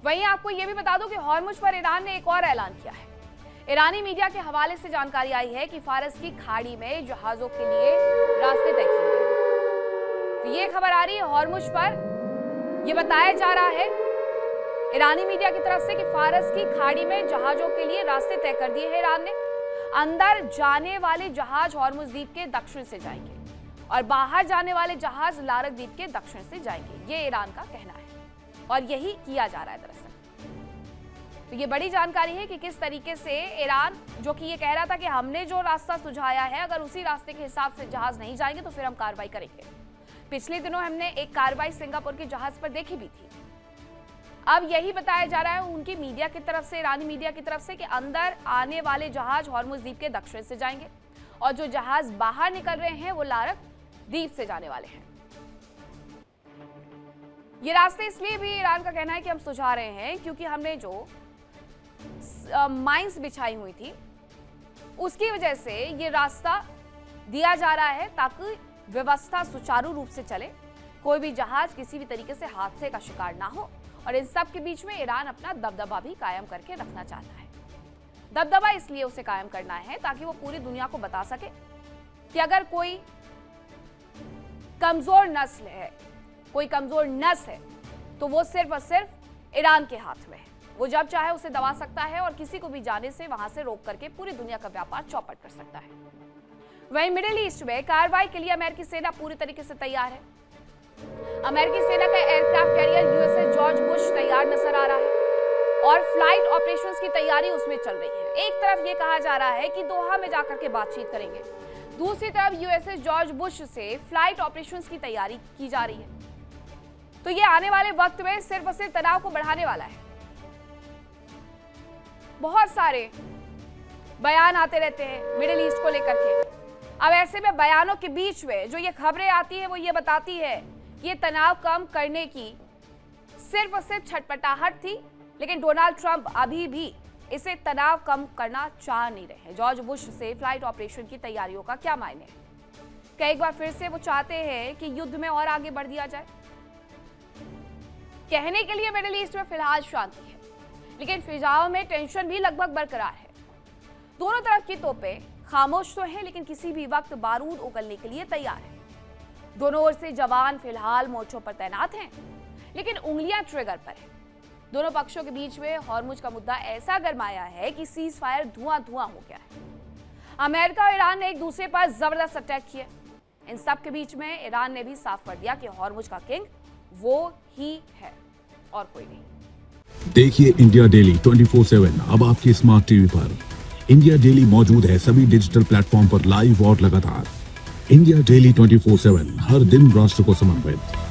वहीं आपको यह भी बता दूं कि हॉर्मुज पर ईरान ने एक और ऐलान किया है। ईरानी मीडिया के हवाले से जानकारी आई है कि फारस की खाड़ी में जहाजों के लिए रास्ते तय किए गए हैं। तो ये खबर आ रही है हॉर्मुज पर यह बताया जा रहा है ईरानी मीडिया की तरफ से कि फारस की खाड़ी में जहाजों के लिए रास्ते तय कर दिए हैं ईरान ने। अंदर जाने वाले जहाज हॉर्मुज द्वीप के दक्षिण से जाएंगे और बाहर जाने वाले जहाज लारक द्वीप के दक्षिण से जाएंगे, ये ईरान का कहना है और यही किया जा रहा है दरअसल। तो ये बड़ी जानकारी है कि किस तरीके से ईरान, जो कि ये कह रहा था कि हमने जो रास्ता सुझाया है अगर उसी रास्ते के हिसाब से जहाज नहीं जाएंगे तो फिर हम कार्रवाई करेंगे। पिछले दिनों हमने एक कार्रवाई सिंगापुर के जहाज पर देखी भी थी। अब यही बताया जा रहा है उनकी मीडिया की तरफ से, ईरानी मीडिया की तरफ से, कि अंदर आने वाले जहाज हॉर्मुज द्वीप के दक्षिण से जाएंगे और जो जहाज बाहर निकल रहे हैं वो लारक द्वीप से जाने वाले हैं। ये रास्ते इसलिए भी ईरान का कहना है कि हम सुझा रहे हैं क्योंकि हमने जो माइंस बिछाई हुई थी उसकी वजह से ये रास्ता दिया जा रहा है ताकि व्यवस्था सुचारू रूप से चले, कोई भी जहाज किसी भी तरीके से हादसे का शिकार ना हो। और इन सब के बीच में ईरान अपना दबदबा भी कायम करके रखना चाहता है। दबदबा इसलिए उसे कायम करना है ताकि वो पूरी दुनिया को बता सके कि अगर कोई कमजोर नस्ल है, कोई कमजोर नस है, तो वो सिर्फ और सिर्फ ईरान के हाथ में है। वो जब चाहे उसे दबा सकता है और किसी को भी जाने से वहां से रोक करके पूरी दुनिया का व्यापार चौपट कर सकता है। वहीं मिडिल ईस्ट में कार्रवाई के लिए अमेरिकी सेना पूरी तरीके से तैयार है। अमेरिकी सेना का aircraft carrier USS George Bush तैयार नजर आ रहा है और फ्लाइट ऑपरेशंस की तैयारी उसमें चल रही है। एक तरफ ये कहा जा रहा है कि दोहा में जाकर के बातचीत करेंगे, दूसरी तरफ यूएसएस जॉर्ज बुश से फ्लाइट ऑपरेशंस की तैयारी की जा रही है। तो ये आने वाले वक्त में सिर्फ और सिर्फ तनाव को बढ़ाने वाला है। बहुत सारे बयान आते रहते हैं मिडिल ईस्ट को लेकर के। अब ऐसे में बयानों के बीच में जो ये खबरें आती है वो ये बताती है कि ये तनाव कम करने की सिर्फ और सिर्फ छटपटाहट थी, लेकिन डोनाल्ड ट्रंप अभी भी इसे तनाव कम करना चाह नहीं रहे। जॉर्ज बुश से फ्लाइट ऑपरेशन की तैयारियों का क्या मायने है? क्या एक बार फिर से वो चाहते हैं कि युद्ध में और आगे बढ़ दिया जाए? कहने के लिए मिडिल ईस्ट में फिलहाल शांति है, लेकिन फिजाओं में टेंशन भी लगभग बरकरार है। दोनों तरफ की तोपें खामोश तो हैं, लेकिन किसी भी वक्त बारूद उगलने के लिए तैयार है। दोनों ओर से जवान फिलहाल मोर्चों पर तैनात हैं, लेकिन उंगलियां ट्रिगर पर है। दोनों पक्षों के बीच में हॉर्मुज का मुद्दा ऐसा गरमाया है कि सीज फायर धुआं धुआं हो गया है। अमेरिका और ईरान ने एक दूसरे पर जबरदस्त अटैक किया। इन सब के बीच में ईरान ने भी साफ कर दिया कि हॉर्मुज का किंग वो ही है और कोई नहीं। देखिए इंडिया डेली 24/7 अब आपकी स्मार्ट टीवी पर। इंडिया डेली मौजूद है सभी डिजिटल प्लेटफॉर्म पर लाइव और लगातार। इंडिया डेली 24/7 हर दिन राष्ट्र को समर्पित।